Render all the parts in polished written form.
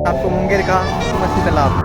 आपको मुंगेर का मछली तालाब।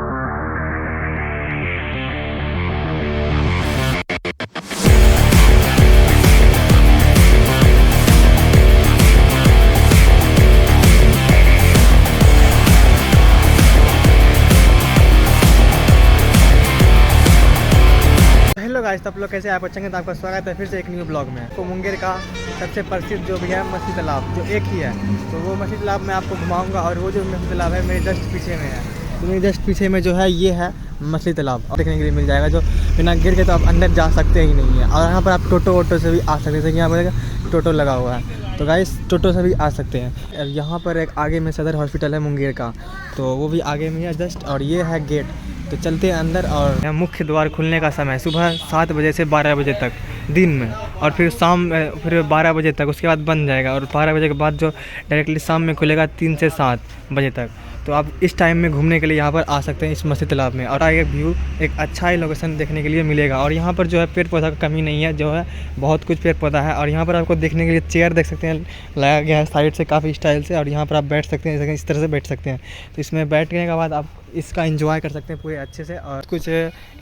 हेलो गाइस, आप लोग कैसे आप अच्छे हैं? तो आपका स्वागत है फिर से एक न्यू ब्लॉग में। तो मुंगेर का सबसे प्रसिद्ध जो भी है मछली तालाब, जो एक ही है, तो वो मछली तालाब मैं आपको घुमाऊंगा। और वो जो मछली तालाब है मेरे जस्ट पीछे में है। तो मेरे जस्ट पीछे में जो है ये है मछली तालाब, देखने के लिए मिल जाएगा। जो बिना गिर के तो आप अंदर जा सकते ही नहीं है। और यहाँ पर आप टोटो वोटो से भी आ सकते हैं, जैसे कि यहाँ पर टोटो लगा हुआ है। तो गाइस टोटो से भी आ सकते हैं। यहाँ पर एक आगे में सदर हॉस्पिटल है मुंगेर का, तो वो भी आगे में है जस्ट। और ये है गेट, तो चलते हैं अंदर। और यहाँ मुख्य द्वार खुलने का समय सुबह 7 बजे से 12 बजे तक दिन में, और फिर शाम फिर 12 बजे तक, उसके बाद बंद जाएगा। और 12 बजे के बाद जो डायरेक्टली शाम में खुलेगा 3 से 7 बजे तक। तो आप इस टाइम में घूमने के लिए यहाँ पर आ सकते हैं इस मछली तालाब में। और आगे व्यू एक अच्छा ही लोकेशन देखने के लिए मिलेगा। और यहाँ पर जो है पेड़ पौधा का कमी नहीं है, जो है बहुत कुछ पेड़ पौधा है। और यहाँ पर आपको देखने के लिए चेयर देख सकते हैं, लगाया गया है साइड से काफ़ी स्टाइल से। और यहाँ पर आप बैठ सकते हैं, जैसे इस तरह से बैठ सकते हैं। तो इसमें बैठने के बाद आप इसका एंजॉय कर सकते हैं पूरे अच्छे से। और कुछ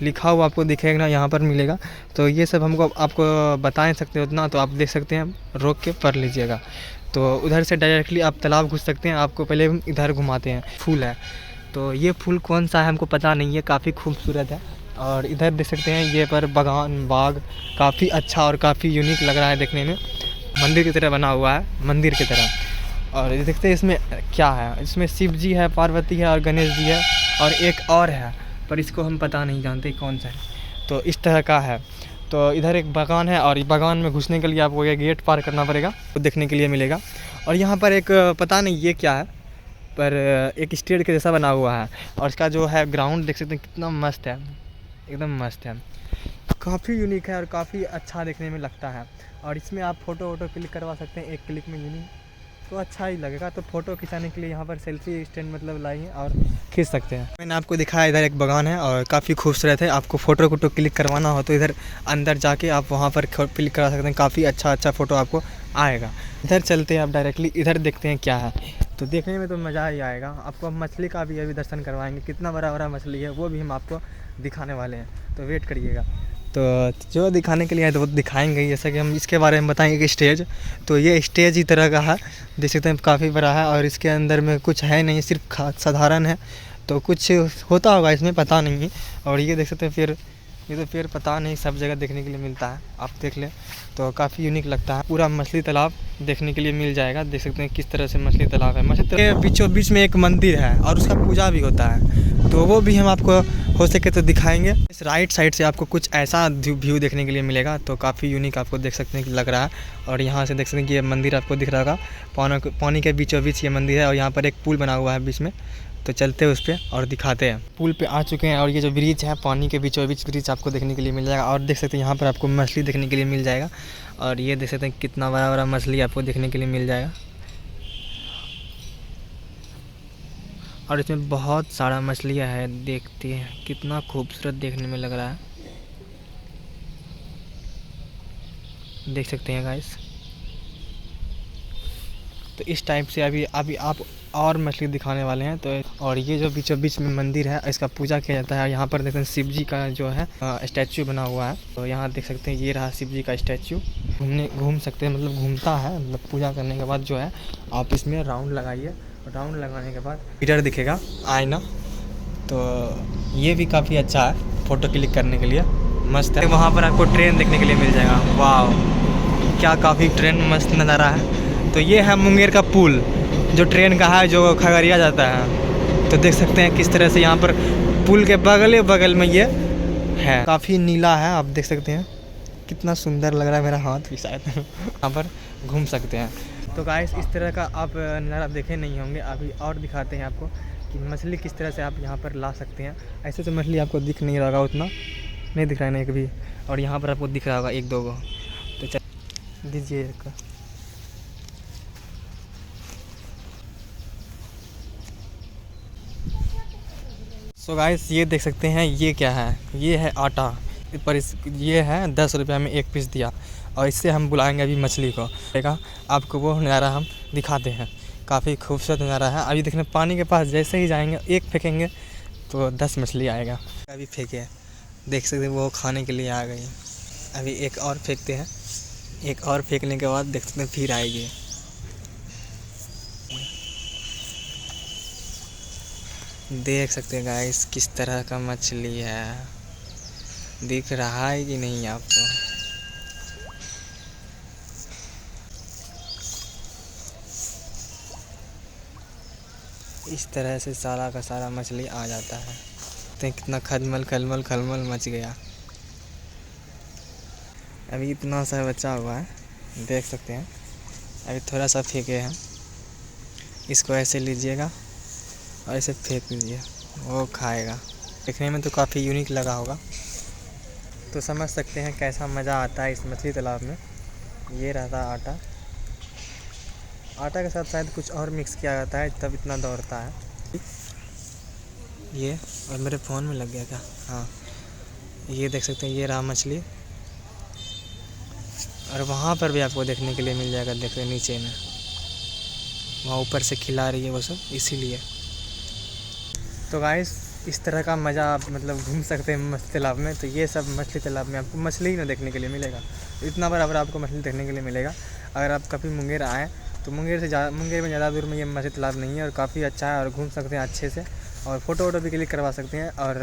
लिखा हुआ आपको दिखेगा ना, यहाँ पर मिलेगा। तो ये सब हमको आपको बता नहीं सकते उतना, तो आप देख सकते हैं, रोक के पढ़ लीजिएगा। तो उधर से डायरेक्टली आप तालाब घुस सकते हैं। आपको पहले हम इधर घुमाते हैं। फूल है, तो ये फूल कौन सा है हमको पता नहीं है, काफ़ी खूबसूरत है। और इधर देख सकते हैं, ये पर बाग काफ़ी अच्छा और काफ़ी यूनिक लग रहा है देखने में, मंदिर की तरह बना हुआ है, मंदिर की तरह। और ये देखते हैं इसमें क्या है, इसमें शिव जी है, पार्वती है और गणेश जी है, और एक और है, पर इसको हम पता नहीं जानते कौन सा है। तो इस तरह का है। तो इधर एक बागान है, और बागान में घुसने के लिए आपको ये गेट पार करना पड़ेगा, तो देखने के लिए मिलेगा। और यहाँ पर एक पता नहीं ये क्या है, पर एक स्टेज के जैसा बना हुआ है। और इसका जो है ग्राउंड देख सकते हैं, कितना मस्त है, एकदम मस्त है, काफ़ी यूनिक है और काफ़ी अच्छा देखने में लगता है। और इसमें आप फ़ोटो वोटो क्लिक करवा सकते हैं, एक क्लिक में यूनिक, तो अच्छा ही लगेगा। तो फ़ोटो खिंचाने के लिए यहाँ पर सेल्फी स्टैंड मतलब लाई है और खींच सकते हैं। मैंने आपको दिखाया इधर एक बागान है और काफ़ी खूबसूरत है। आपको फ़ोटो वोटो क्लिक करवाना हो तो इधर अंदर जाके आप वहाँ पर क्लिक करा सकते हैं, काफ़ी अच्छा फ़ोटो आपको आएगा। इधर चलते हैं आप डायरेक्टली, इधर देखते हैं क्या है। तो देखने में तो मज़ा ही आएगा। आपको हम मछली का भी अभी दर्शन करवाएंगे, कितना बड़ा बड़ा मछली है वो भी हम आपको दिखाने वाले हैं, तो वेट करिएगा। तो जो दिखाने के लिए है तो वो दिखाएंगे। जैसा कि हम इसके बारे में बताएंगे कि स्टेज, तो ये स्टेज ही तरह का है, देख सकते हैं काफ़ी बड़ा है। और इसके अंदर में कुछ है नहीं, सिर्फ साधारण है, तो कुछ होता होगा इसमें, पता नहीं है। और ये देख सकते हैं फिर, ये तो फिर पता नहीं, सब जगह देखने के लिए मिलता है, आप देख लें तो काफ़ी यूनिक लगता है। पूरा मछली तालाब देखने के लिए मिल जाएगा, देख सकते हैं किस तरह से मछली तालाब है। मछली तालाब के बीचों बीच में एक मंदिर है और उसका पूजा भी होता है, तो वो भी हम आपको हो सके तो दिखाएंगे। इस राइट साइड से आपको कुछ ऐसा व्यू देखने के लिए मिलेगा, तो काफ़ी यूनिक आपको देख सकते हैं कि लग रहा है। और यहाँ से देख सकते हैं कि ये मंदिर आपको दिख रहा होगा, पानी के बीचों बीच ये मंदिर है। और यहाँ पर एक पुल बना हुआ है बीच में, तो चलते हैं उस पर और दिखाते हैं। पुल पे आ चुके हैं और ये जो ब्रिज है, पानी के बीचों बीच ब्रिज आपको देखने के लिए मिल जाएगा। और देख सकते हैं यहाँ पर आपको मछली देखने के लिए मिल जाएगा। और ये देख सकते हैं कितना बड़ा बड़ा मछली आपको देखने के लिए मिल जाएगा। और इसमें बहुत सारा मछलियाँ है, देखते हैं कितना खूबसूरत देखने में लग रहा है, देख सकते हैं गाइस। तो इस टाइप से अभी आप और मछली दिखाने वाले हैं। तो और ये जो बीचों बीच में मंदिर है, इसका पूजा किया जाता है। यहाँ पर देखते हैं शिव जी का जो है स्टैचू बना हुआ है, तो यहाँ देख सकते हैं ये रहा शिव जी का स्टैचू। घूम सकते हैं, मतलब घूमता है, मतलब पूजा करने के बाद जो है आप इसमें राउंड लगाइए। राउंड लगाने के बाद मिरर दिखेगा, आईना, तो ये भी काफ़ी अच्छा है फ़ोटो क्लिक करने के लिए, मस्त है। वहाँ पर आपको ट्रेन देखने के लिए मिल जाएगा, वाह क्या काफ़ी ट्रेन मस्त नज़ारा है। तो ये है मुंगेर का पुल, जो ट्रेन का है, जो खगड़िया जाता है। तो देख सकते हैं किस तरह से यहाँ पर पुल के बगल में ये है, काफ़ी नीला है, आप देख सकते हैं कितना सुंदर लग रहा है। मेरा हाथ भी शायद यहाँ पर घूम सकते हैं। तो गाइस इस तरह का आप नज़ारा देखे नहीं होंगे, अभी और दिखाते हैं आपको कि मछली किस तरह से आप यहाँ पर ला सकते हैं। ऐसे तो मछली आपको दिख नहीं रहा होगा, उतना नहीं दिख रहा है नहीं कभी। और यहाँ पर आपको दिख रहा होगा एक दो गो, तो चल दीजिए एक। सो गाइस ये देख सकते हैं, ये क्या है, ये है आटा, पर ये है 10 रुपये में एक पीस दिया। और इससे हम बुलाएंगे अभी मछली को, देखा आपको वो नज़ारा हम दिखाते हैं काफ़ी खूबसूरत नज़ारा है। अभी देखने पानी के पास जैसे ही जाएंगे, एक फेंकेंगे तो 10 मछली आएगा। अभी फेंके, देख सकते हैं वो खाने के लिए आ गई। अभी एक और फेंकते हैं, एक और फेंकने के बाद देख सकते हैं फिर आएगी। देख सकते हैं गाइस किस तरह का मछली है, दिख रहा है कि नहीं आपको। इस तरह से सारा का सारा मछली आ जाता है। तो कितना खलमल खलमल खलमल मच गया। अभी इतना सा बचा हुआ है, देख सकते हैं। अभी थोड़ा सा फेंके हैं, इसको ऐसे लीजिएगा और ऐसे फेंक दीजिए, वो खाएगा। देखने में तो काफ़ी यूनिक लगा होगा, तो समझ सकते हैं कैसा मज़ा आता है इस मछली तालाब में। ये रहता आटा, आटा के साथ शायद कुछ और मिक्स किया जाता है तब इतना दौड़ता है ये। और मेरे फ़ोन में लग गया क्या? हाँ, ये देख सकते हैं, ये रहा मछली। और वहाँ पर भी आपको देखने के लिए मिल जाएगा, देख रहे नीचे में, वहाँ ऊपर से खिला रही है वो सब, इसीलिए। तो गाइस इस तरह का मज़ा आप मतलब घूम सकते हैं मछली तालाब में। तो ये सब मछली तालाब में आपको मछली ही ना देखने के लिए मिलेगा, इतना बराबर आपको मछली देखने के लिए मिलेगा। अगर आप कभी मुंगेर आएँ तो मुंगेर में ज़्यादा दूर में ये मछली तालाब नहीं है, और काफ़ी अच्छा है, और घूम सकते हैं अच्छे से, और फ़ोटो वोटो भी क्लिक करवा सकते हैं। और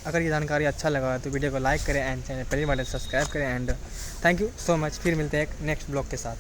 अगर ये जानकारी अच्छा लगा तो वीडियो को लाइक करें एंड चैनल पहली बार सब्सक्राइब करें। And thank you so much. फिर मिलते हैं एक नेक्स्ट ब्लॉग के साथ।